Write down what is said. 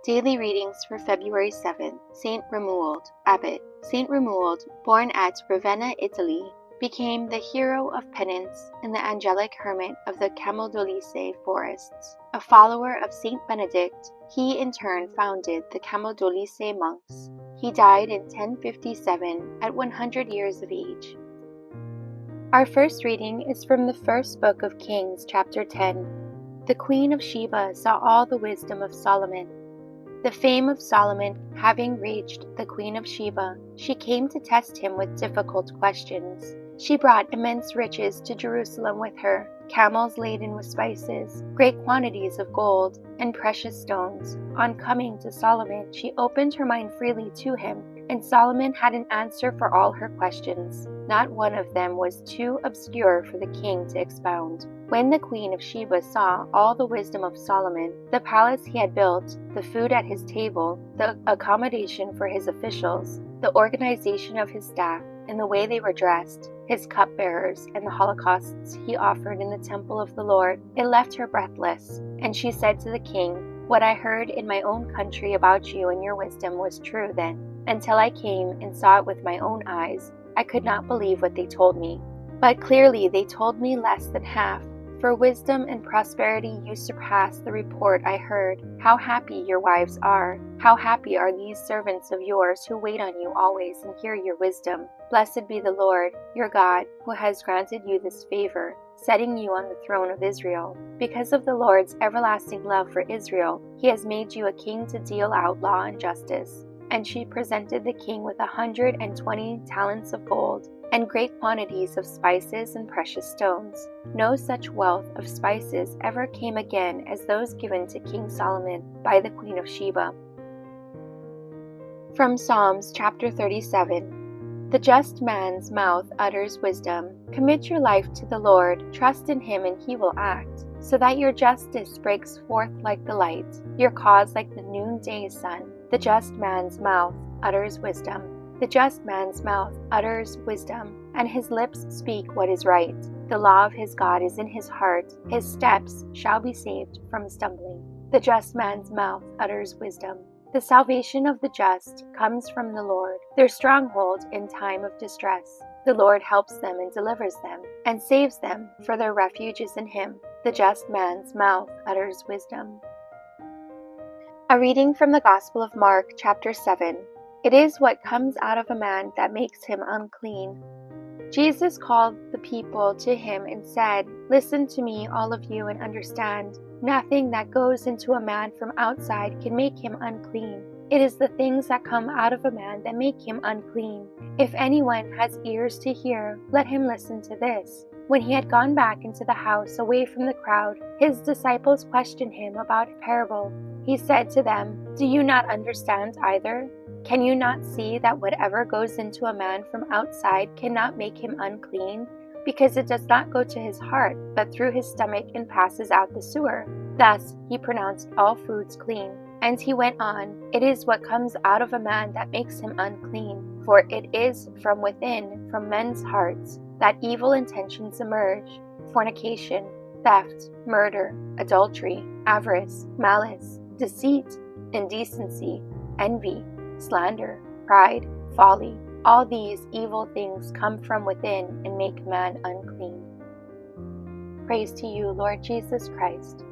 Daily readings for February 7th. Saint Romuald, Abbot. Saint Romuald, born at Ravenna, Italy, became the hero of penance and the angelic hermit of the Camaldolese forests. A follower of Saint Benedict, he in turn founded the Camaldolese monks. He died in 1057 at 100 years of age. Our first reading is from the first book of Kings, chapter 10. The Queen of Sheba saw all the wisdom of Solomon. The fame of Solomon having reached the Queen of Sheba, she came to test him with difficult questions. She brought immense riches to Jerusalem with her, camels laden with spices, great quantities of gold, and precious stones. On coming to Solomon, she opened her mind freely to him, and Solomon had an answer for all her questions. Not one of them was too obscure for the king to expound. When the Queen of Sheba saw all the wisdom of Solomon, the palace he had built, the food at his table, the accommodation for his officials, the organization of his staff, and the way they were dressed, his cupbearers, and the holocausts he offered in the temple of the Lord, it left her breathless. And she said to the king, "What I heard in my own country about you and your wisdom was true then. Until I came and saw it with my own eyes, I could not believe what they told me. But clearly they told me less than half. For wisdom and prosperity you surpass the report I heard. How happy your wives are! How happy are these servants of yours who wait on you always and hear your wisdom. Blessed be the Lord, your God, who has granted you this favor, setting you on the throne of Israel. Because of the Lord's everlasting love for Israel, he has made you a king to deal out law and justice." And she presented the king with 120 talents of gold, and great quantities of spices and precious stones. No such wealth of spices ever came again as those given to King Solomon by the Queen of Sheba. From Psalms chapter 37. The just man's mouth utters wisdom. Commit your life to the Lord, trust in him and he will act, so that your justice breaks forth like the light, your cause like the noonday sun. The just man's mouth utters wisdom. The just man's mouth utters wisdom, and his lips speak what is right. The law of his God is in his heart. His steps shall be saved from stumbling. The just man's mouth utters wisdom. The salvation of the just comes from the Lord, their stronghold in time of distress. The Lord helps them and delivers them, and saves them, for their refuge is in him. The just man's mouth utters wisdom. A reading from the Gospel of Mark, chapter 7. It is what comes out of a man that makes him unclean. Jesus called the people to him and said, "Listen to me, all of you, and understand. Nothing that goes into a man from outside can make him unclean. It is the things that come out of a man that make him unclean. If anyone has ears to hear, let him listen to this." When he had gone back into the house away from the crowd, his disciples questioned him about a parable. He said to them, "Do you not understand either? Can you not see that whatever goes into a man from outside cannot make him unclean? Because it does not go to his heart, but through his stomach and passes out the sewer." Thus he pronounced all foods clean. And he went on, "It is what comes out of a man that makes him unclean. For it is from within, from men's hearts, that evil intentions emerge: fornication, theft, murder, adultery, avarice, malice, deceit, indecency, envy, slander, pride, folly. All these evil things come from within and make man unclean." Praise to you, Lord Jesus Christ.